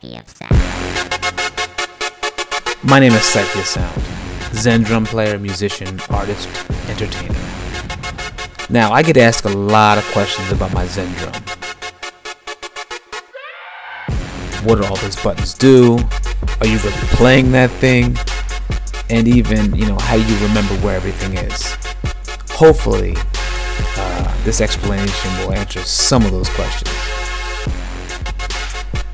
Psyche of Sound. My name is Psyche of Sound, Xendrone player, musician, artist, entertainer. Now, I get asked a lot of questions about my Xendrone. What do all those buttons do? Are you really playing that thing? And even, how do you remember where everything is? Hopefully, this explanation will answer some of those questions.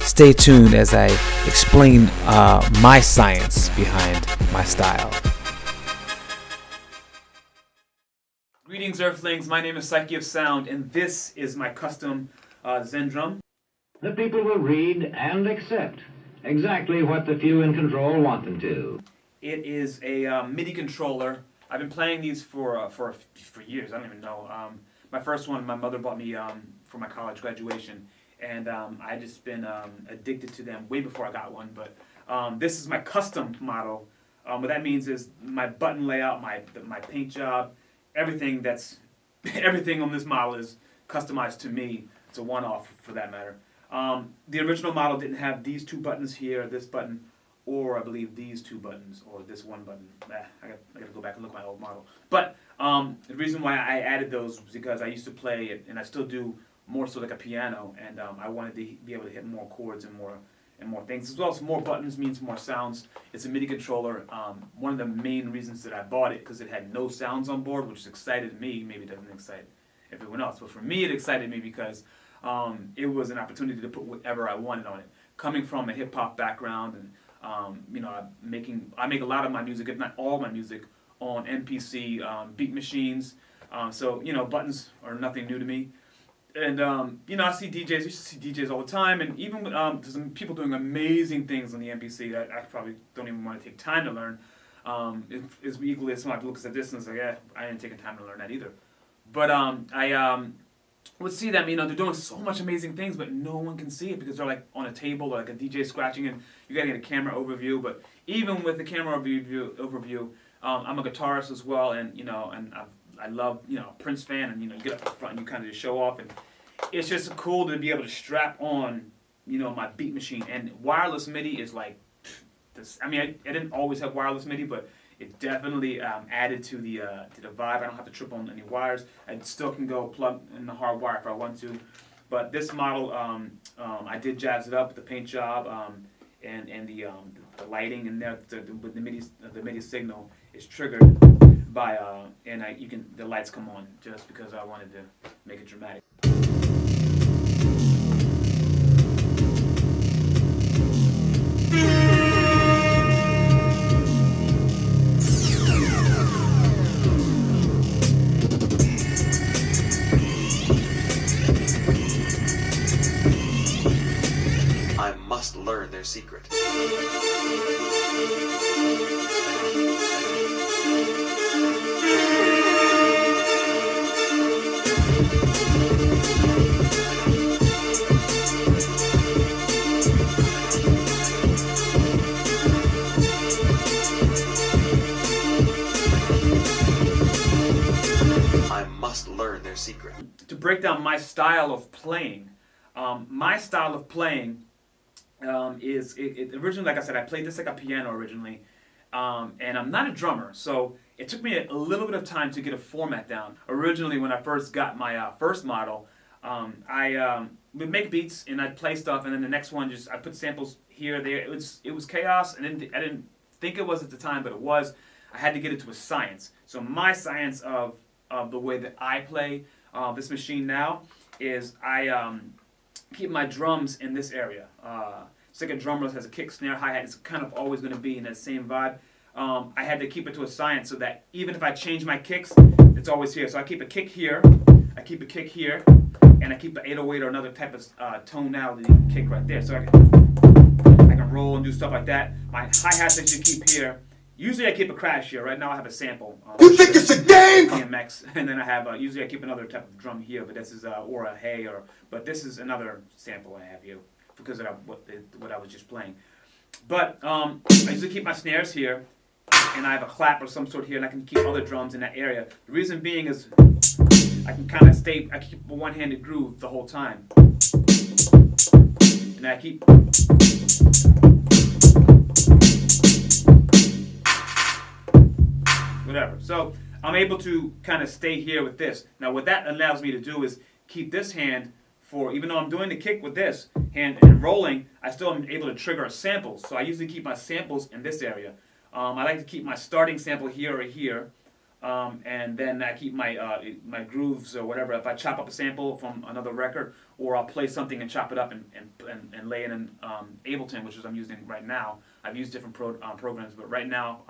Stay tuned as I explain my science behind my style. Greetings, Earthlings. My name is Psyche of Sound, and this is my custom Xendrome. The people will read and accept exactly what the few in control want them to. It is a MIDI controller. I've been playing these for years. I don't even know. My first one, my mother bought me for my college graduation, and I just been addicted to them way before I got one. But this is my custom model. What that means is my button layout, my paint job, everything on this model is customized to me. It's a one-off for that matter. The original model didn't have these two buttons here, this button, or I believe these two buttons, or this one button. I gotta go back and look at my old model. But the reason why I added those was because I used to play it, and I still do more so like a piano, and I wanted to be able to hit more chords and more things, as well as more buttons means more sounds. It's a MIDI controller. One of the main reasons that I bought it, because it had no sounds on board, which excited me. Maybe it doesn't excite everyone else, but for me it excited me because it was an opportunity to put whatever I wanted on it. Coming from a hip hop background, and I make a lot of my music, if not all my music, on MPC beat machines. So buttons are nothing new to me. And I see DJs. I used to see DJs all the time, and even there's some people doing amazing things on the MPC that I probably don't even want to take time to learn. It's equally as smart to look at this and say, yeah, I didn't take time to learn that either. But I would see them, they're doing so much amazing things, but no one can see it because they're like on a table or like a DJ scratching, and you gotta get a camera overview. But even with the camera overview, I'm a guitarist as well, and I love Prince fan, and you get up front and you kind of just show off, and it's just cool to be able to strap on my beat machine. And wireless MIDI is like this. I mean, I didn't always have wireless MIDI, but it definitely added to the vibe. I don't have to trip on any wires. I still can go plug in the hard wire if I want to. But this model, I did jazz it up with the paint job and the lighting, and there with the MIDI signal is triggered by the lights come on just because I wanted to make it dramatic. I must learn their secret. I must learn their secret. To break down my style of playing, is originally, like I said, I played this like a piano originally, and I'm not a drummer, so it took me a little bit of time to get a format down. Originally, when I first got my first model, I would make beats and I'd play stuff, and then the next one I put samples here, there. It was chaos, and I didn't think it was at the time, but it was. I had to get it to a science. So my science of the way that I play this machine now is I keep my drums in this area. It's like a drummer has a kick, snare, hi-hat. It's kind of always going to be in that same vibe. I had to keep it to a science so that even if I change my kicks, it's always here. So I keep a kick here, I keep a kick here, and I keep an 808 or another type of tonality kick right there. So I can roll and do stuff like that. My hi-hats I should keep here. Usually I keep a crash here. Right now I have a sample. You think it's a game? DMX, and then I have usually I keep another type of drum here, but this is or a hey but this is another sample I have here because of what I was just playing. But I usually keep my snares here, and I have a clap of some sort here, and I can keep other drums in that area. The reason being is I can kind of I keep a one-handed groove the whole time, and I keep whatever. So I'm able to kind of stay here with this. Now what that allows me to do is keep this hand for, even though I'm doing the kick with this hand and rolling, I still am able to trigger a sample. So I usually keep my samples in this area. I like to keep my starting sample here or here. And then I keep my grooves or whatever. If I chop up a sample from another record, or I'll play something and chop it up and lay it in Ableton, which is I'm using right now. I've used different programs, but right now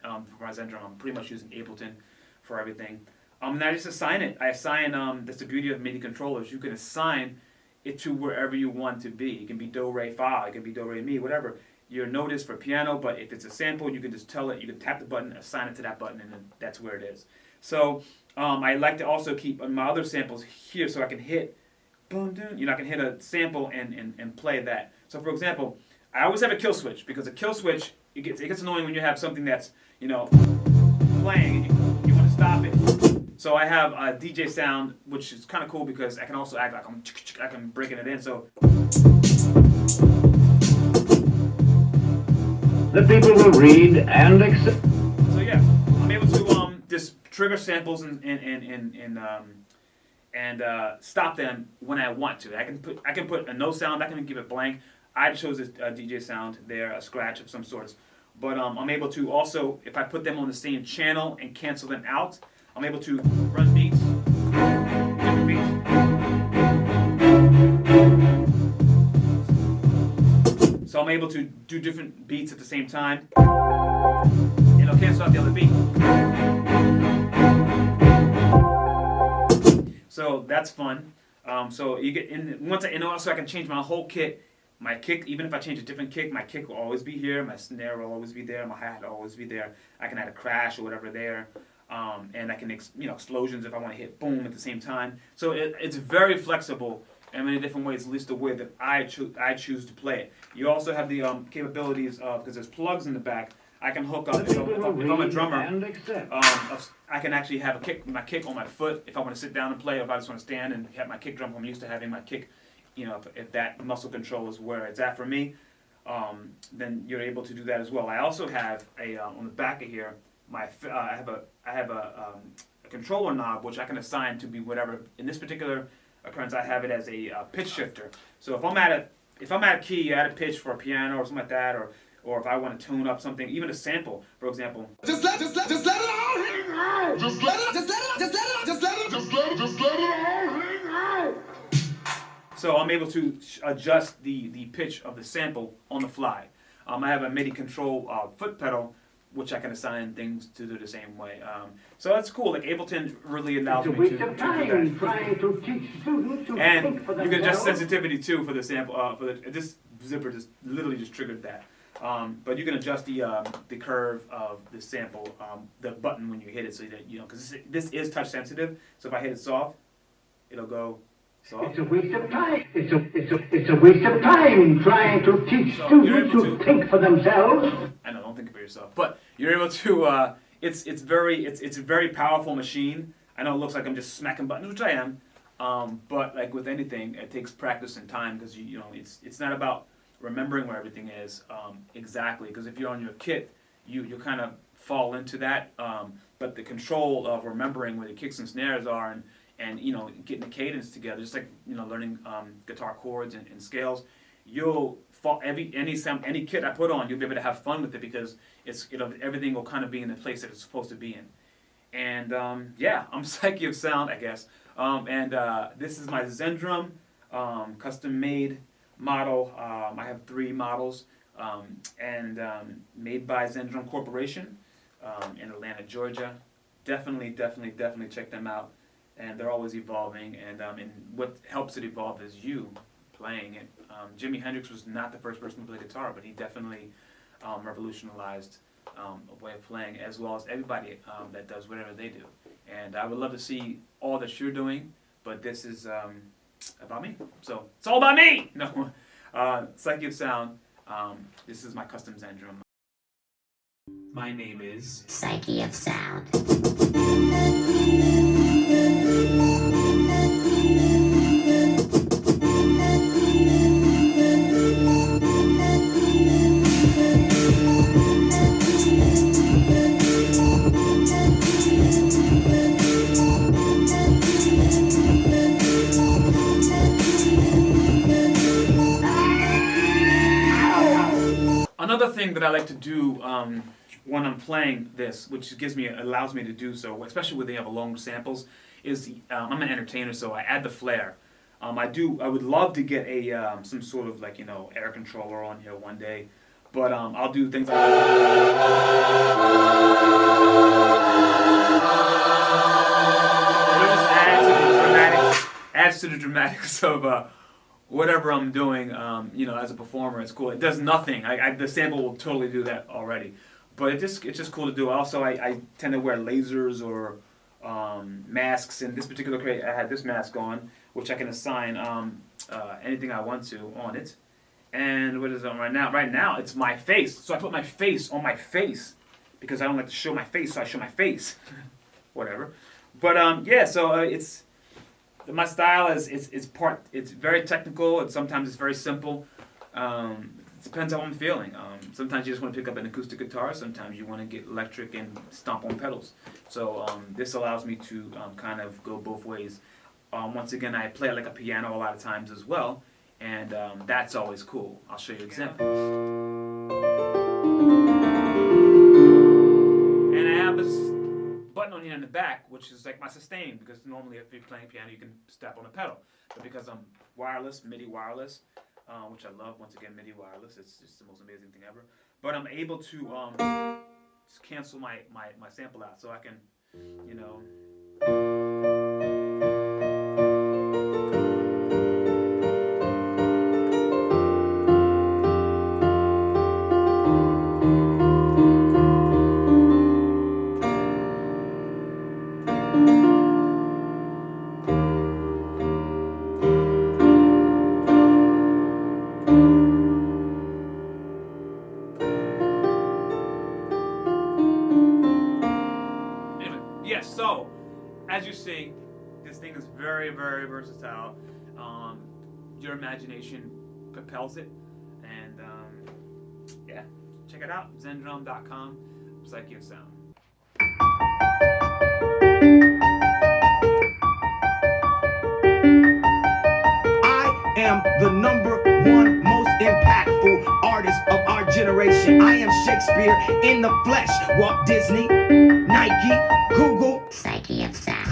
for my Xendrone, I'm pretty much using Ableton for everything. And I just assign it. I assign, that's the beauty of MIDI controllers. You can assign it to wherever you want to be. It can be do, re, fa, it can be do, re, mi, whatever. Your note is for piano, but if it's a sample, you can just tell it, you can tap the button, assign it to that button, and then that's where it is. So I like to also keep my other samples here so I can hit, boom, boom, I can hit a sample and play that. So for example, I always have a kill switch, because a kill switch, it gets annoying when you have something that's, playing and you want to stop it. So I have a DJ sound, which is kind of cool because I can also act like I'm breaking it in. So The people will read and accept. So yeah, I'm able to just trigger samples and stop them when I want to. I can put a no sound. I can give it blank. I chose a DJ sound there, a scratch of some sorts. But I'm able to also, if I put them on the same channel and cancel them out, I'm able to run beats, different beats. So I'm able to do different beats at the same time, and I'll cancel out the other beat. So that's fun. So you get and also I can change my whole kit. My kick, even if I change a different kick, my kick will always be here. My snare will always be there. My hi-hat will always be there. I can add a crash or whatever there, and I can explosions if I want to hit boom at the same time. So it's very flexible in many different ways, at least the way that I choose to play it. You also have the capabilities of, because there's plugs in the back, I can hook up, if I'm a drummer, I can actually have my kick on my foot if I want to sit down and play, or if I just want to stand and have my kick drum. I'm used to having my kick, if that muscle control is where it's at for me, then you're able to do that as well. I also have on the back of here, I have a controller knob which I can assign to be whatever. In this particular occurrence, I have it as a pitch shifter. So if I'm at a key, add a pitch for a piano or something like that, or if I want to tune up something, even a sample, for example. Just let it all hang out. Just let it all hang out. So I'm able to adjust the pitch of the sample on the fly. I have a MIDI control foot pedal, which I can assign things to do the same way. So that's cool. Like Ableton really allows me to do that. Trying to teach students to And think for you can adjust themselves. sensitivity too for the sample. This zipper just literally just triggered that. But you can adjust the curve of the sample, the button when you hit it, so that because this is touch sensitive. So if I hit it soft, it'll go soft. It's a waste of time. It's a waste of time trying to teach So you're students able to think for themselves. I know, don't think about yourself, but you're able to. It's a very powerful machine. I know it looks like I'm just smacking buttons, which I am. But like with anything, it takes practice and time, because it's not about remembering where everything is exactly, because if you're on your kit, you kind of fall into that. But the control of remembering where the kicks and snares are, and getting the cadence together, just like learning guitar chords and scales, you'll fall any kit I put on, you'll be able to have fun with it, because everything will kind of be in the place that it's supposed to be in. And yeah, I'm Psyche of Sound, I guess. And this is my Xendrome, custom made model. I have 3 models, and made by Xendrone Corporation in Atlanta, Georgia. Definitely check them out. And they're always evolving, and what helps it evolve is you playing it. Jimi Hendrix was not the first person to play guitar, but he definitely revolutionized a way of playing, as well as everybody that does whatever they do. And I would love to see all that you're doing, but this is about me. So it's all about me! No, Psyche of Sound. This is my custom Xendrome. My name is Psyche of Sound. thing that I like to do when I'm playing this, which allows me to do so, especially when they have long samples, is I'm an entertainer, so I add the flair. I would love to get a some sort of like air controller on here one day, but I'll do things like it just adds to the dramatics of whatever I'm doing. As a performer, it's cool. It does nothing. The sample will totally do that already, but it's just cool to do. Also, I tend to wear lasers or masks. In this particular case, I had this mask on, which I can assign anything I want to on it. And what is it on right now? Right now, it's my face. So I put my face on my face because I don't like to show my face, so I show my face. Whatever. But so it's my style is it's very technical, and sometimes it's very simple. It depends how I'm feeling. Sometimes you just want to pick up an acoustic guitar. Sometimes you want to get electric and stomp on pedals. So this allows me to kind of go both ways. Once again, I play it like a piano a lot of times as well, and that's always cool. I'll show you an example. And I have this button on here in the back, which is like my sustain, because normally if you're playing piano, you can step on a pedal. But because I'm wireless, MIDI wireless, which I love, once again, MIDI wireless, it's just the most amazing thing ever. But I'm able to just cancel my sample out, so I can, So, as you see, this thing is very, very versatile. Your imagination propels it, and check it out. Xendrone.com, Psyche of Sound. I am the #1 most impactful artist of our generation. I am Shakespeare in the flesh. Walt Disney, Nike, Google. Psyche of Sound.